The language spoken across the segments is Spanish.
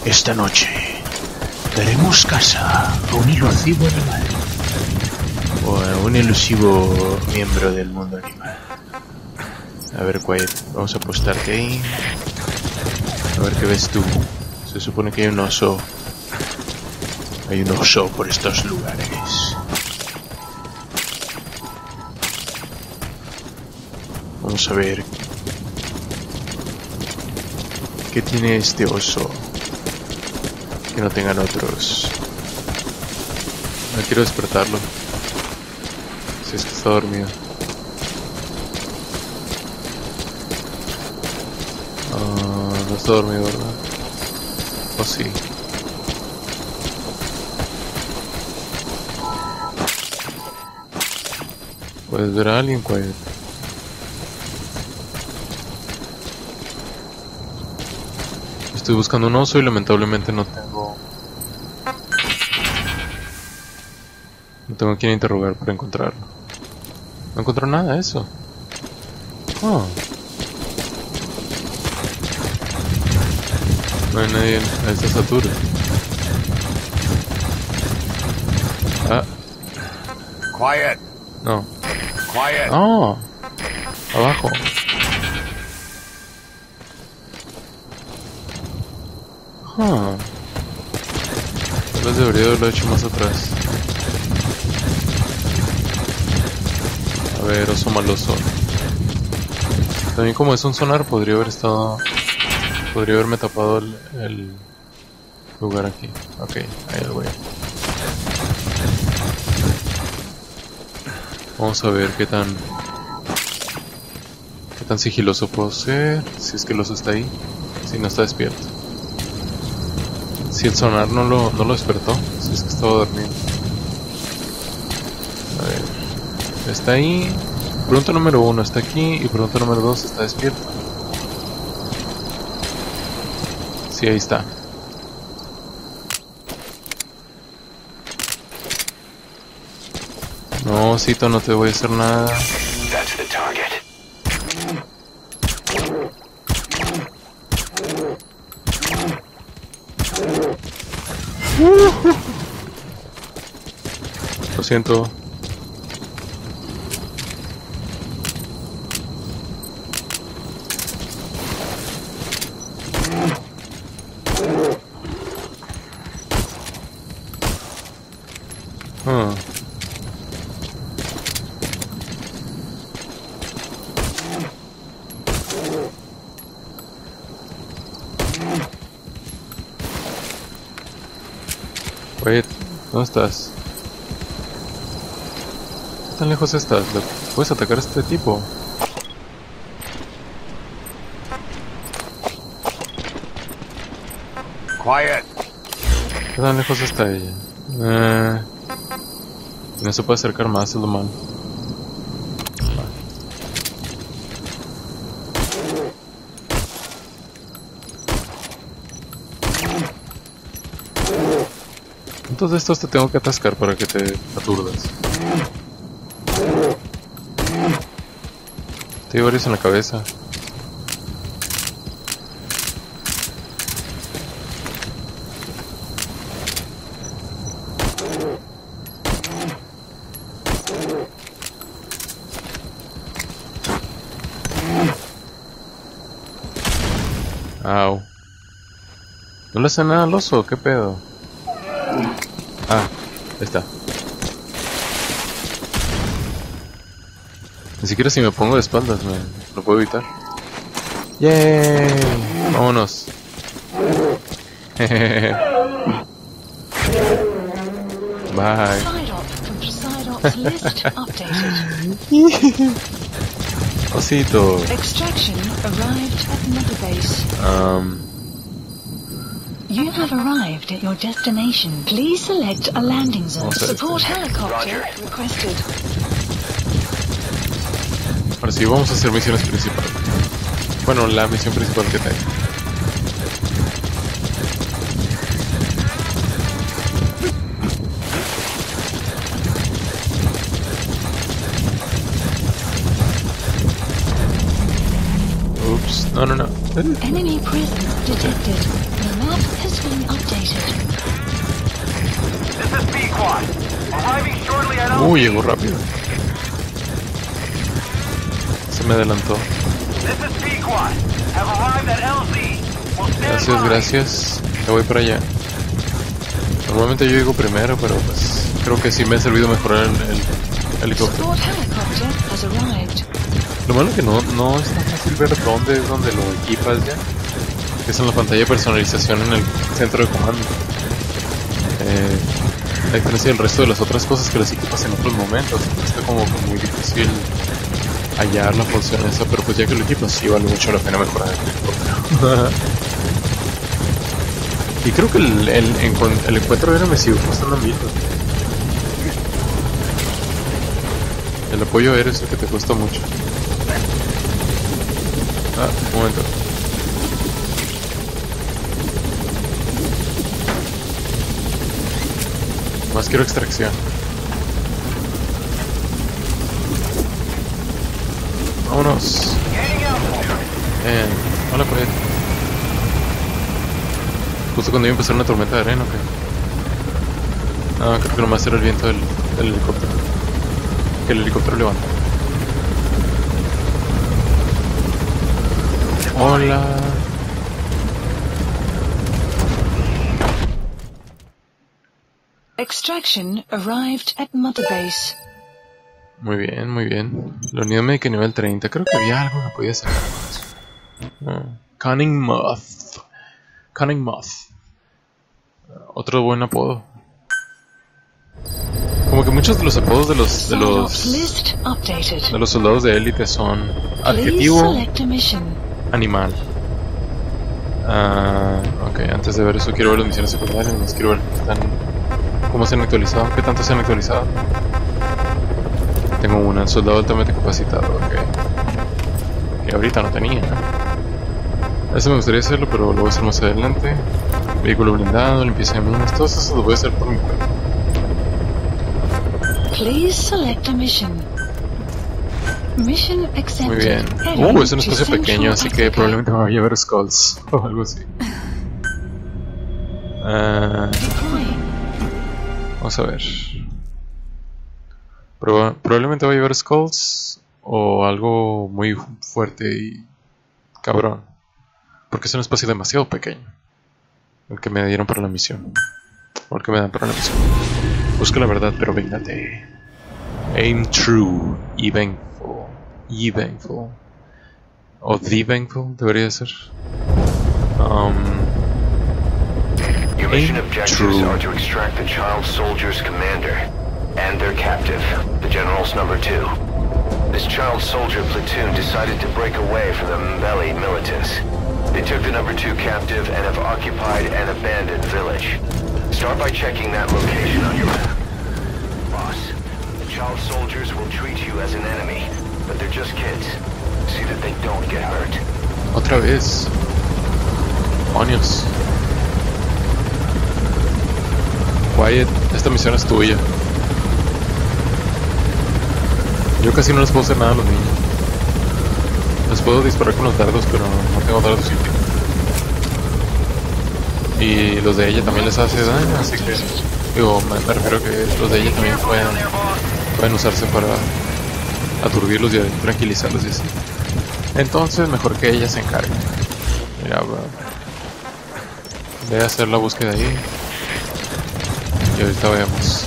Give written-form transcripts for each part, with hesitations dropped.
Esta noche daremos caza a un elusivo animal. O a un elusivo miembro del mundo animal. A ver, Quiet, vamos a apostarte ahí. A ver qué ves tú. Se supone que hay un oso. Hay un oso por estos lugares. Vamos a ver. ¿Qué tiene este oso que no tengan otros? No quiero despertarlo. Si es que está dormido. No está dormido, ¿verdad? ¿O sí? ¿Puedes ver a alguien, Quiet? Estoy buscando un oso y lamentablemente no tengo a quien interrogar para encontrarlo. No encontró nada de eso. Oh. No hay nadie a estas alturas. Ah. Quiet. No. Quiet. Oh. Abajo. Tal vez debería haberlo hecho más atrás. A ver, oso maloso. También como es un sonar, podría haberme tapado el lugar aquí. Ok, ahí lo voy. Vamos a ver qué tan sigiloso puedo ser. Si es que el oso está ahí. Si no está despierto. Si el sonar no lo despertó. Si es que estaba dormido. A ver. Está ahí. Pregunta número 1 está aquí. Y pregunta número 2 está despierto. Sí, ahí está. No, Osito, no te voy a hacer nada. That's the target. Lo siento. Oye, ¿dónde estás? ¿Qué tan lejos estás? ¿Puedes atacar a este tipo? Quiet. ¿Qué tan lejos está ella? No se puede acercar más, es lo malo. ¿Cuántos de estos te tengo que atascar para que te aturdas? Te hay varios en la cabeza. Au. ¿No le hace nada al oso? ¿Qué pedo? Ah, ahí está. Ni siquiera si me pongo de espaldas lo puedo evitar. ¡Yay! Vámonos. Bye. Osito. Extraction arrived at Metabase. You have arrived at your destination. Please select a landing zone. Support helicopter requested. Ahora sí, vamos a hacer misiones principales. Bueno, la misión principal que tengo. Ups, no. Enemy presence detected. map has been updated. This is B-Quad. Arriving shortly at LZ. Llegó rápido. Se me adelantó. This is B-Quad. Have arrived at LZ. We'll stand Gracias, by. gracias. Ya voy para allá. Normalmente yo llego primero, pero pues creo que sí me ha servido mejorar el helicóptero. Support helicopter has arrived. Lo malo es que no es tan fácil ver dónde es donde lo equipas ya. Es en la pantalla de personalización en el centro de comando. A diferencia del resto de las otras cosas que las equipas en otros momentos, está como que muy difícil hallar la función esa, pero pues ya que lo equipas sí vale mucho la pena mejorar el helicóptero. Y creo que el encuentro era mesivo, costando mil. El apoyo aéreo es el que te cuesta mucho. Un momento. Más quiero extracción. Vámonos. Hola, por ahí. Justo cuando iba a empezar una tormenta de arena, ¿o qué? Creo que nomás era el viento del helicóptero. Que el helicóptero levanta. Hola. Extraction arrived at Mother Base. Muy bien, muy bien. La unidad médica nivel 30. Creo que había algo que podía sacar. Cunning Moth. Cunning Moth. Otro buen apodo. Como que muchos de los apodos de los soldados de élite son adjetivo, animal. Ok, antes de ver eso quiero ver las misiones secundarias. Más quiero ver cómo se han actualizado, qué tanto se han actualizado. Tengo una, soldado altamente capacitado, ok. Que ahorita no tenía. Eso me gustaría hacerlo, pero lo voy a hacer más adelante. Vehículo blindado, limpieza de minas, todo eso lo voy a hacer por mi cuenta. Please select a mission. Mission accepted. Muy bien. Es un espacio pequeño, así que probablemente me vaya a ver Skulls o algo así. Vamos a ver. Probablemente vaya a ver Skulls o algo muy fuerte y cabrón. Porque es un espacio demasiado pequeño. El que me dieron para la misión. O el que me dan para la misión. Busca la verdad, pero véngate. Aim true y vengeful. Y vengeful. O the vengeful debería ser. Your mission Aim objectives true. are to extract the child soldier's commander and their captive, the general's number 2. This child soldier platoon decided to break away from the Mbeli militants. They took the number 2 captive and have occupied an abandoned village. Start by checking that location on your map. Boss, the child soldiers will treat you as an enemy, but they're just kids. See that they don't get hurt. Otra vez. Demonios. Wyatt, esta misión es tuya. Yo casi no les puedo hacer nada a los niños. Les puedo disparar con los dardos, pero no tengo dardos infinitos. Y los de ella también les hace daño, así que... Digo, me refiero a que los de ella también pueden usarse para aturdirlos y tranquilizarlos y así. Entonces, mejor que ella se encargue. Mira, voy a hacer la búsqueda ahí. Y ahorita veamos.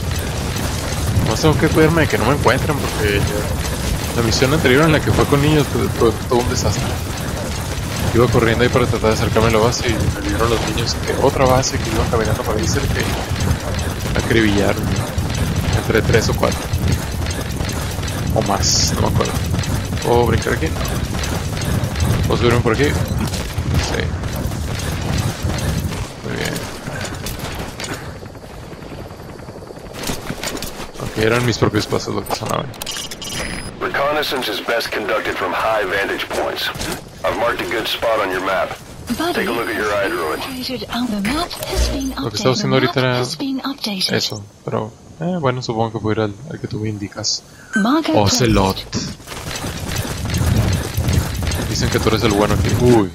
No tengo que cuidarme de que no me encuentren porque la misión anterior en la que fue con niños fue todo un desastre. Iba corriendo ahí para tratar de acercarme a la base y me vieron los niños que otra base que iban caminando para ahí cerca y acribillaron entre 3 o 4 o más, no me acuerdo. ¿Puedo brincar aquí? ¿Puedo subirme por aquí? Sí. Muy bien. Aunque eran mis propios pasos lo que sonaban. Reconnaissance is best conducted from high vantage points. I've marked a good spot on your map. Take a look at your iDroid. Lo que estaba haciendo ahorita era eso, pero bueno, supongo que puedo ir al que tú me indicas. Ocelot. Dicen que tú eres el bueno aquí. Uy,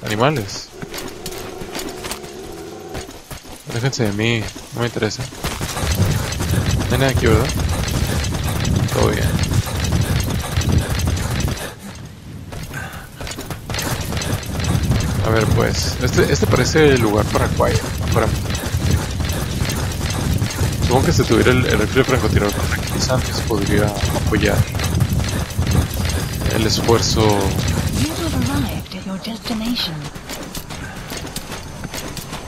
animales. Déjense de mí, no me interesa. No hay nada aquí, ¿verdad? Todo bien. A ver, pues, este parece el lugar para Quiet, no para mí. Supongo que si tuviera el rifle francotirador con tranquilizantes podría apoyar el esfuerzo. You have arrived at your destination.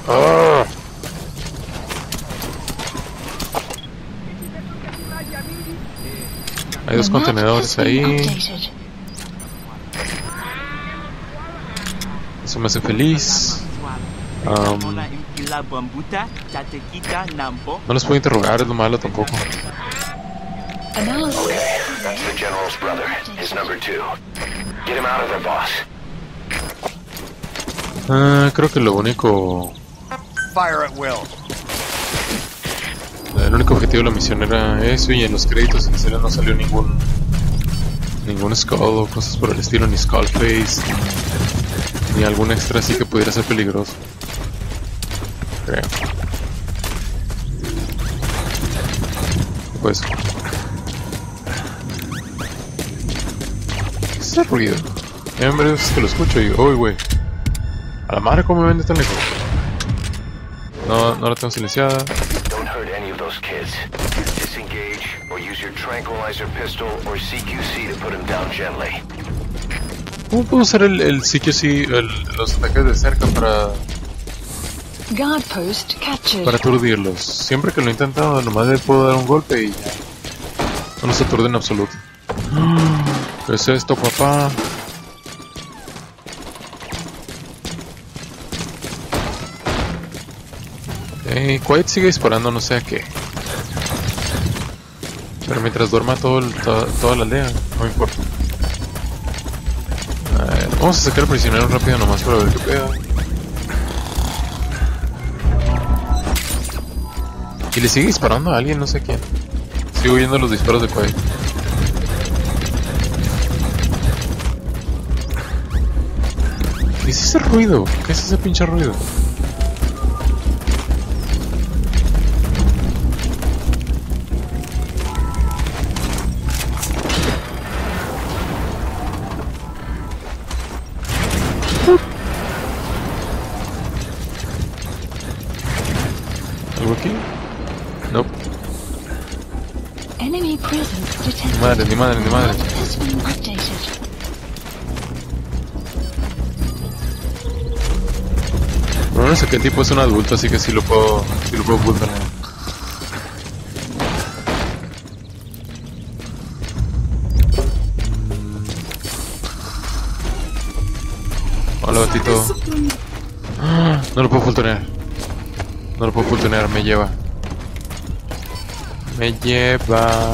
¡Ah! Hay dos contenedores ahí. Eso me hace feliz. No los puedo interrogar, es lo malo tampoco. Okay, that's the General's brother, his number 2. Get him out of there, boss. Creo que lo único... Fire at will. El único objetivo de la misión era eso, y en los créditos iniciales no salió ningún skull o cosas por el estilo, ni Skullface, ni algún extra así que pudiera ser peligroso. Creo. Pues... ¿qué es ese ruido? Ya me veces que lo escucho y... ¡uy, güey! A la madre, ¿cómo me vende tan lejos? No la tengo silenciada. Don't hurt any of those kids. Disengage or use your tranquilizer pistol or CQC to put him down gently. ¿Cómo puedo usar el CQC, los ataques de cerca para Guard post captured. aturdirlos? Siempre que lo he intentado, nomás le puedo dar un golpe y ya. No nos aturde en absoluto. ¿Qué es esto, papá? Quiet sigue disparando, no sé a qué. Pero mientras duerma toda la aldea, no me importa. A ver, vamos a sacar al prisionero rápido nomás para ver qué pedo. Y le sigue disparando a alguien, no sé quién. Sigo oyendo los disparos de Quiet. ¿Qué es ese ruido? ¿Qué es ese pinche ruido? ¿Algo aquí? No. Enemy presence detected. Ni madre, ni madre, ni madre. Has been updated. Pero no sé qué tipo es un adulto, así que sí lo puedo ocultar. Hola, gatito. No lo puedo fultonear. No lo puedo fultonear, me lleva. Me lleva.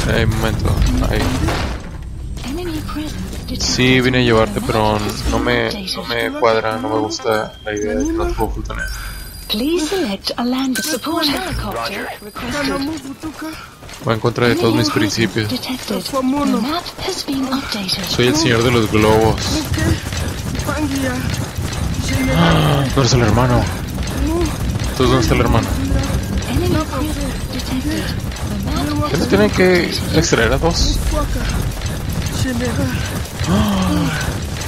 Un momento. Ahí. Enemy presence detected. Sí, vine a llevarte, pero no me cuadra, no me gusta la idea de que no te puedo fultonear. Please select a land support helicopter requested. Va en contra de todos mis principios. Detected. The map has been updated. Soy el señor de los globos. No eres el hermano. Entonces, ¿dónde está el hermano? Enemy presence detected. The map ¿Qué has tienen been que updated. extraer a dos?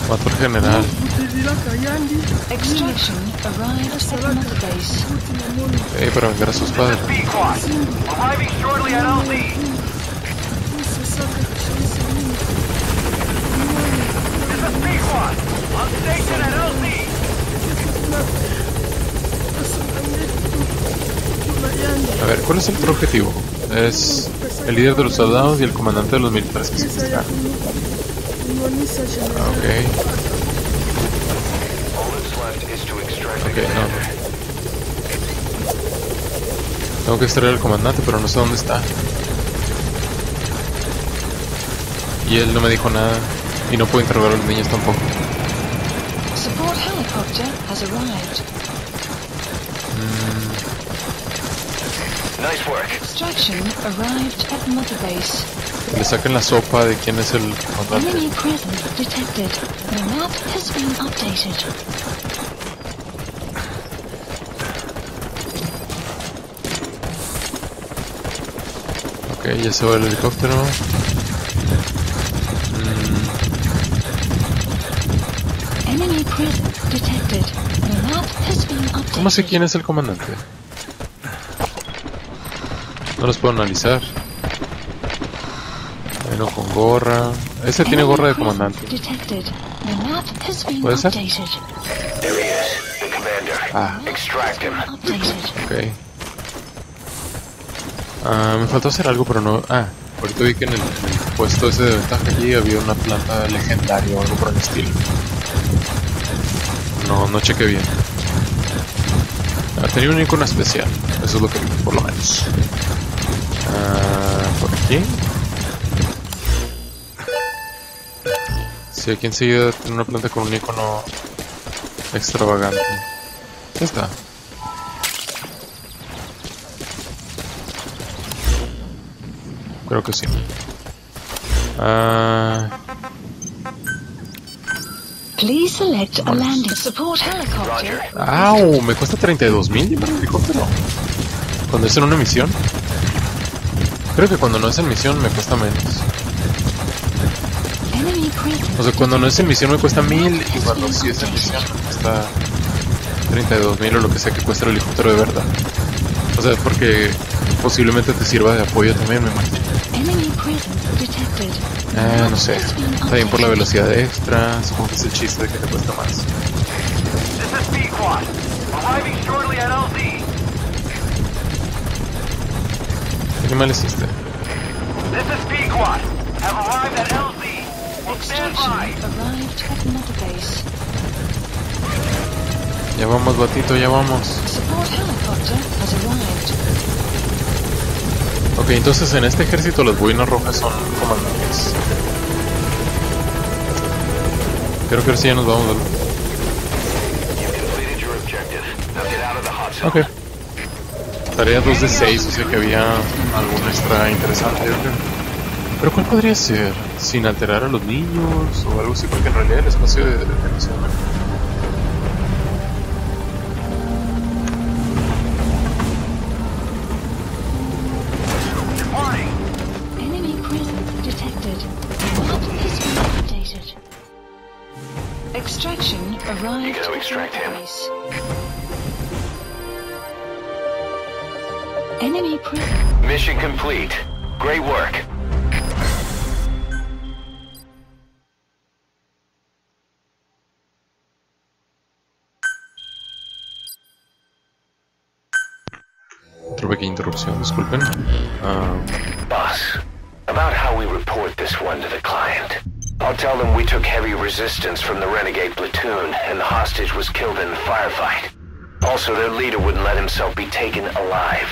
Mató al general. Extraction arrived at Mother Base. Para vengar a sus padres. Pequod, arriving shortly at LZ. This is Pequod, on station at LZ. A ver, ¿cuál es el otro objetivo? Es el líder de los soldados y el comandante de los militares que se secuestraron. Ok. All that's left is to extract the Ok, no. commander. Tengo que extraer al comandante, pero no sé dónde está. Y él no me dijo nada. Y no puedo interrogar a los niños tampoco. Support helicopter has arrived. Nice work. Extraction arrived at Mother Base. Que le saquen la sopa de quién es el comandante. Enemy presence detected. The map has been updated. Ok, ya se va el helicóptero. ¿Cómo sé quién es el comandante? No los puedo analizar. Bueno, con gorra. Ese tiene gorra de comandante. ¿Puede ser? Ah. Ok. Me faltó hacer algo, pero no... Ah, ahorita vi que en el puesto ese de ventaja allí había una planta legendaria o algo por el estilo. No chequé bien. Tenía un icono especial. Eso es lo que vi, por lo menos. Por aquí. Sí, aquí enseguida tiene una planta con un icono extravagante. ¿Qué está? Creo que sí. Please select a landing support helicopter. ¡Au! Me cuesta 32,000 llevar el helicóptero. Cuando es en una misión. Creo que cuando no es en misión me cuesta menos. O sea, cuando no es en misión me cuesta 1,000 y cuando sí es en misión me cuesta 32,000 o lo que sea que cuesta el helicóptero de verdad. O sea, porque posiblemente te sirva de apoyo también, me imagino. No sé. Está bien por la velocidad extra. Supongo que es el chiste de que te cuesta más. ¿Qué animal es este? Ya vamos, batito, ya vamos. Ok, entonces en este ejército las boinas rojas son comandantes. Creo que ahora sí ya nos vamos a... Ok. Tarea 2 de 6, o sea que había algún extra interesante, yo creo. Pero ¿cuál podría ser? Sin alterar a los niños o algo así, porque en realidad el espacio de detención... Extraction arrived You gotta extract him. Enemy prison. Mission complete. Great work. Otra pequeña interrupción, disculpen. Boss, about how we report this one to the client. I'll tell them we took heavy resistance from the renegade platoon and the hostage was killed in the firefight. Also, their leader wouldn't let himself be taken alive.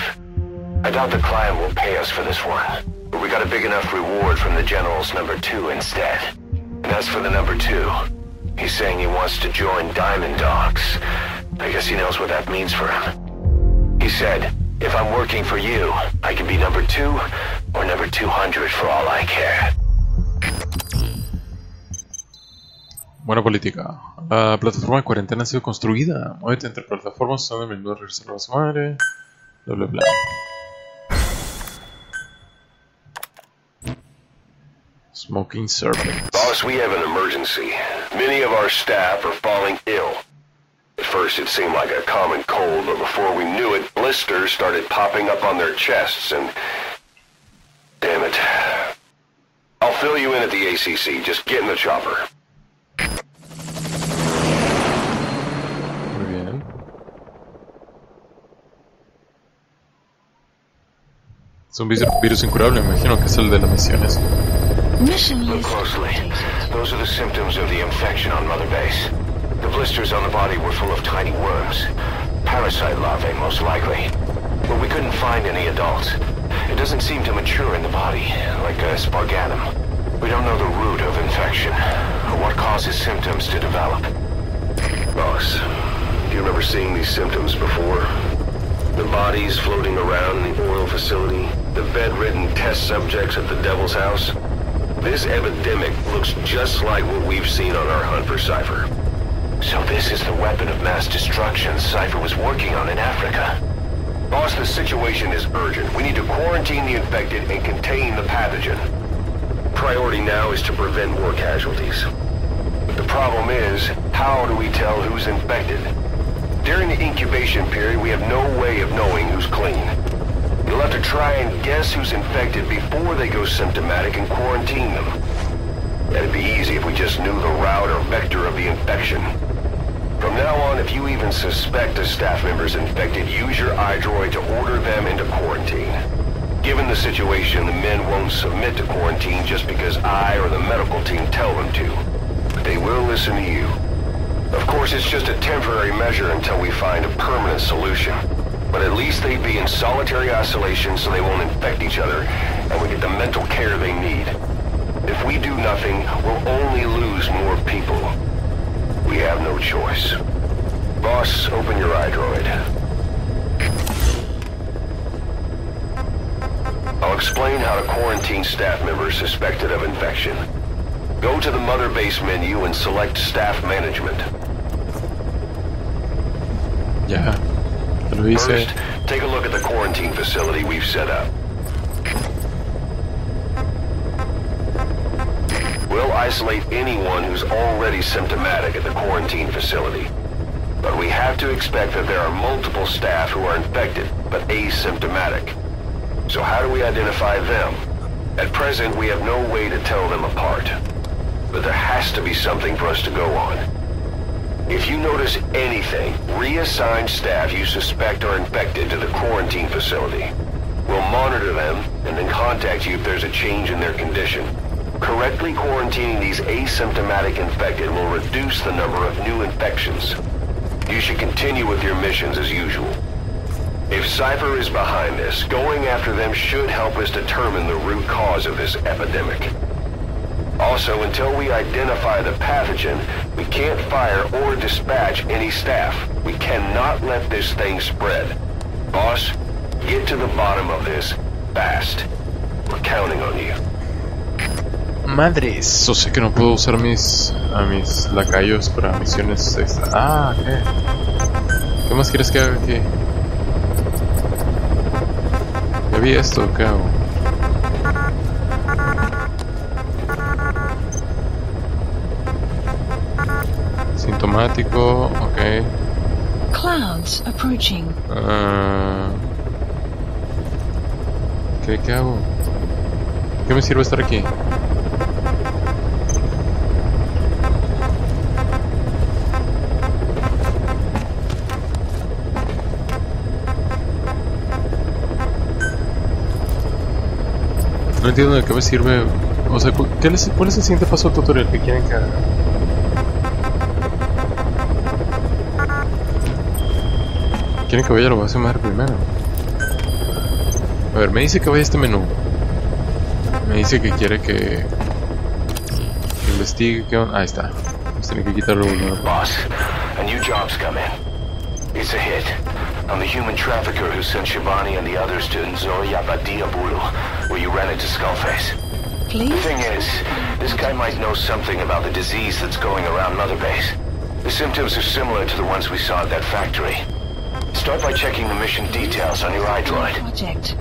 I doubt the client will pay us for this one, but we got a big enough reward from the General's number 2 instead. And as for the number 2, he's saying he wants to join Diamond Dogs. I guess he knows what that means for him. He said, if I'm working for you, I can be number 2 or number 200 for all I care. Buena política. La plataforma de cuarentena ha sido construida. Muévete entre plataformas, son de menú regresar a su madre. Bla bla bla. Smoking serpent. Boss, we have an emergency. Many of our staff are falling ill. At first it seemed like a common cold, but before we knew it, blisters started popping up on their chests and... Damn it. I'll fill you in at the ACC. Just get in the chopper. Muy bien. Es un virus incurable, me imagino que es el de las misiones. Look closely. Those are the symptoms of the infection on Mother Base. The blisters on the body were full of tiny worms. Parasite larvae, most likely. But we couldn't find any adults. It doesn't seem to mature in the body, like a sparganum. We don't know the root of infection, or what causes symptoms to develop. Boss, do you remember seeing these symptoms before? The bodies floating around in the oil facility, the bedridden test subjects at the Devil's House. This epidemic looks just like what we've seen on our hunt for Cypher. So this is the weapon of mass destruction Cypher was working on in Africa. Boss, the situation is urgent. We need to quarantine the infected and contain the pathogen. Priority now is to prevent more casualties. But the problem is, how do we tell who's infected? During the incubation period, we have no way of knowing who's clean. You'll have to try and guess who's infected before they go symptomatic and quarantine them. That'd be easy if we just knew the route or vector of the infection. From now on, if you even suspect a staff member's infected, use your iDroid to order them into quarantine. Given the situation, the men won't submit to quarantine just because I or the medical team tell them to. But they will listen to you. Of course, it's just a temporary measure until we find a permanent solution. But at least they'd be in solitary isolation so they won't infect each other, and we get the mental care they need. If we do nothing, we'll only lose more people. We have no choice. Boss, open your iDroid. I'll explain how to quarantine staff members suspected of infection. Go to the Mother Base menu and select Staff Management. Ya, lo hice. First, take a look at the quarantine facility we've set up. We'll isolate anyone who's already symptomatic at the quarantine facility. But we have to expect that there are multiple staff who are infected, but asymptomatic. So how do we identify them? At present, we have no way to tell them apart. But there has to be something for us to go on. If you notice anything, reassign staff you suspect are infected to the quarantine facility. We'll monitor them and then contact you if there's a change in their condition. Correctly quarantining these asymptomatic infected will reduce the number of new infections. You should continue with your missions as usual. If Cypher is behind this, going after them should help us determine the root cause of this epidemic. Also, until we identify the pathogen, we can't fire or dispatch any staff. We cannot let this thing spread. Boss, get to the bottom of this fast. We're counting on you. Madres, o sea que no puedo usar a mis lacayos para misiones extra. Ah, ok. ¿Qué más quieres que haga aquí? Ya vi esto, ¿qué hago? Sintomático, ok. Clouds approaching. ¿Qué hago? ¿Qué me sirve estar aquí? No entiendo de qué me sirve. O sea, ¿cuál es el siguiente paso del tutorial que quieren que haga? Quieren que vaya a la base madre primero. A ver, me dice que vaya a este menú. Me dice que quiere que investigue qué onda. Ahí está. Pues tiene que quitarlo uno. Boss, a new job's come in. It's a hit. I'm the human trafficker who sent Shivani and the others to Nzoyabadia Bulu, where you ran into Skullface. Please? The thing is, this guy might know something about the disease that's going around Mother Base. The symptoms are similar to the ones we saw at that factory. Start by checking the mission details on your iDroid. Project.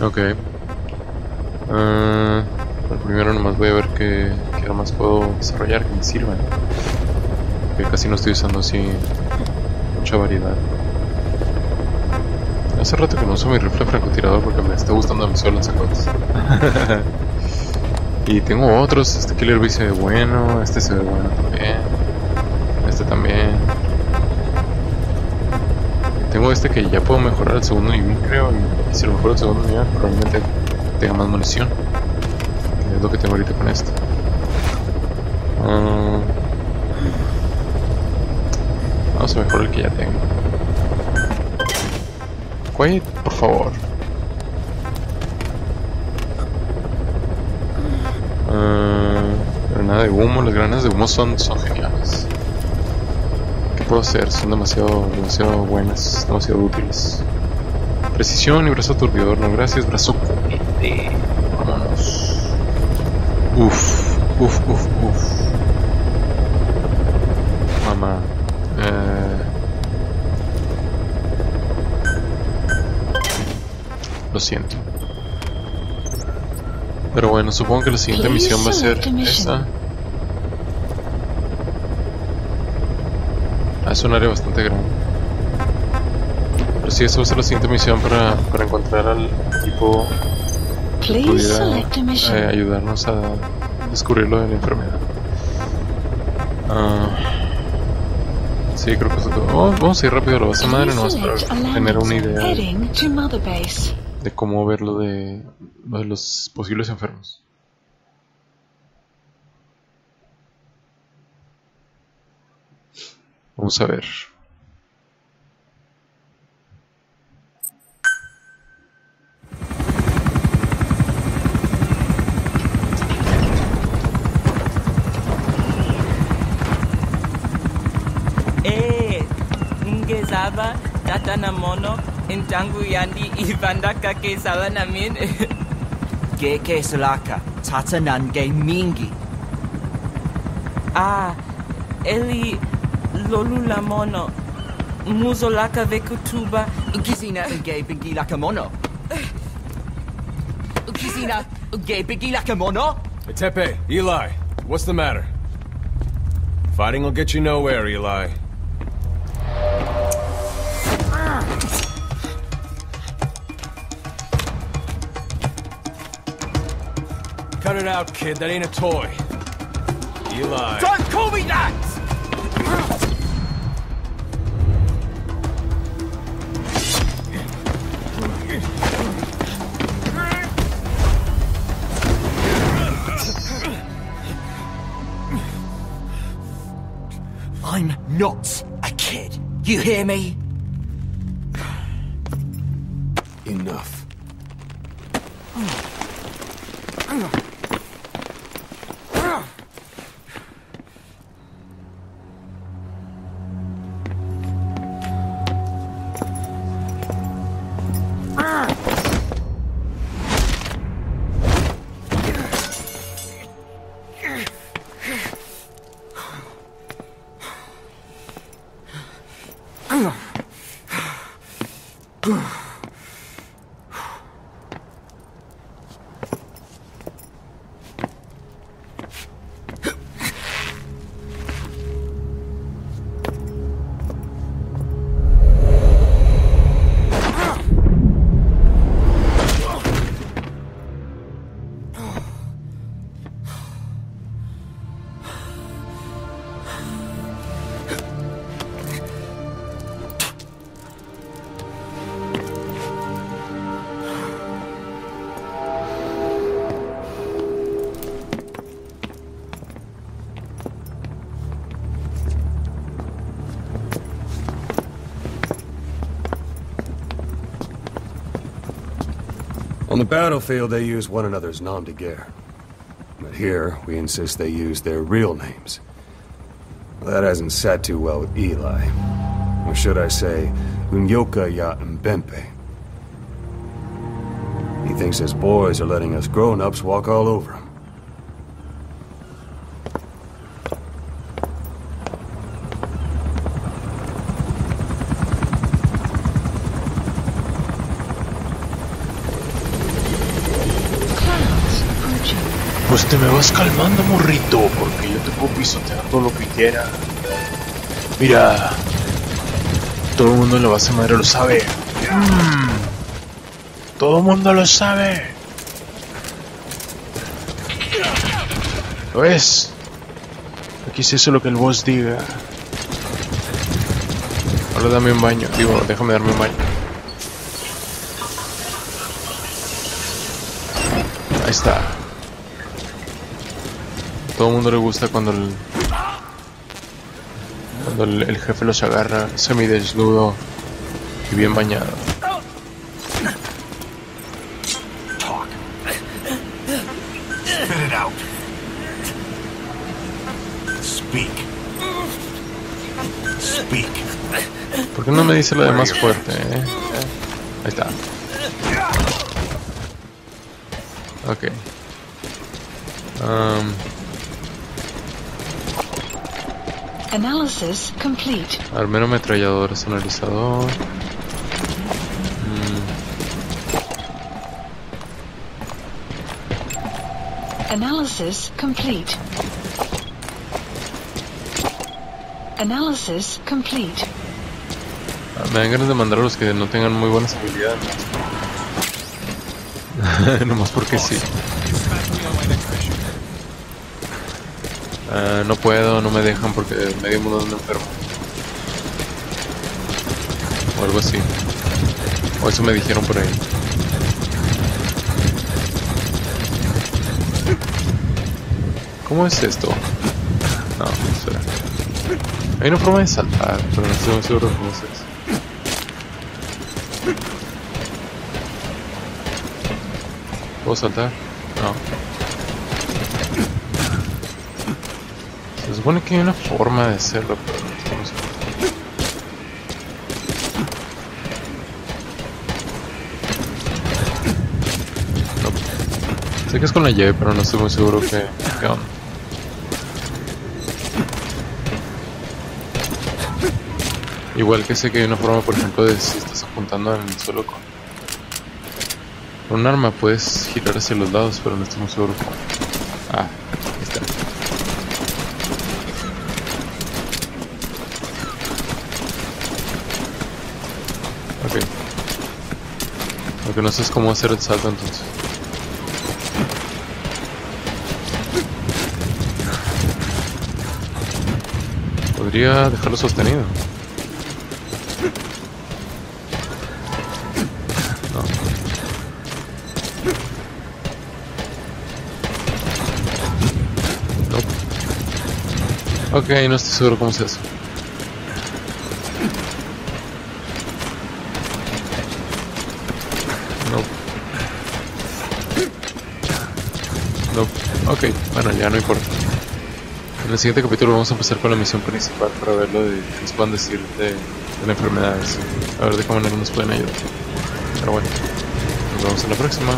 Ok. Pero primero nomás voy a ver qué más puedo desarrollar que me sirvan. Que casi no estoy usando así mucha variedad. Hace rato que no uso mi rifle francotirador porque me está gustando demasiado lanzacohetes. Y tengo otros. Este Killer Bee se ve bueno. Este se ve bueno también. Este también. Y tengo este que ya puedo mejorar el segundo nivel, creo. Y si lo mejoro el segundo nivel, probablemente tenga más munición. Que es lo que tengo ahorita con este. Vamos a mejorar el que ya tengo. Quiet, por favor. Granada de humo. Las granadas de humo son geniales. ¿Qué puedo hacer? Son demasiado buenas, demasiado útiles. Precisión y brazo aturdidor. No, gracias. Brazo comete. Vámonos. Uf. Mamá. Lo siento. Pero bueno, supongo que la siguiente misión va a ser esa. Es un área bastante grande. Pero sí, esa va a ser la siguiente misión para encontrar al equipo que pudiera ayudarnos a descubrir lo de la enfermedad. Sí, creo que eso es todo. Vamos a ir rápido a la base madre, nomás para tener una idea de cómo ver lo de los posibles enfermos. Vamos a ver. Ngezaba tatana mono intangu yandi ibandaka ke salanamin Geke salaka tatanange mingi. Eli lolula mono muzolaka vekutuba Ukizina uge bigi laka mono. Ukizina uge bigi laka mono. Hey, Tepe, Eli, what's the matter? Fighting will get you nowhere, Eli. Cut it out, kid. That ain't a toy. Eli. Don't call me that! I'm not a kid. You hear me? Enough. On the battlefield, they use one another's nom de guerre. But here, we insist they use their real names. Well, that hasn't sat too well with Eli. Or should I say, Unyoka Ya Mbempe. He thinks his boys are letting us grown-ups walk all over him. Pues te me vas calmando, morrito, porque yo te puedo pisotear todo lo que quiera. Mira, todo el mundo en la base madre lo sabe. Todo el mundo lo sabe. ¿Lo ves? Aquí es eso lo que el boss diga. Ahora dame un baño. Digo, déjame darme un baño. Ahí está. Todo el mundo le gusta cuando el jefe los agarra semidesnudo y bien bañado. Spit it out. Speak. Speak. ¿Por qué no me dice lo de más fuerte, Ahí está. Ok. Analysis complete. Armero ametrallador, analizador. Analysis complete. Analysis complete. Me dan ganas de mandar a los que no tengan muy buenas habilidades. Nomás porque sí. No puedo, no me dejan porque medio mundo anda enfermo. O algo así. O eso me dijeron por ahí. ¿Cómo es esto? No, espera. Hay una forma de saltar, pero no estoy muy seguro de cómo es eso. ¿Puedo saltar? No. Se supone que hay una forma de hacerlo, pero no estoy muy seguro. No. Sé que es con la llave, pero no estoy muy seguro qué onda. Igual que sé que hay una forma, por ejemplo, de si estás apuntando en el suelo con un arma, puedes girar hacia los lados, pero no estoy muy seguro. Ah, ahí está. Ok. Lo que no sé es cómo hacer el salto entonces. Podría dejarlo sostenido. Ok, no estoy seguro cómo se hace. No. Ok, bueno, ya no importa. En el siguiente capítulo vamos a empezar con la misión principal para ver lo de que nos puedan decir de la enfermedad. A ver de qué manera nos pueden ayudar. Pero bueno, nos vemos en la próxima.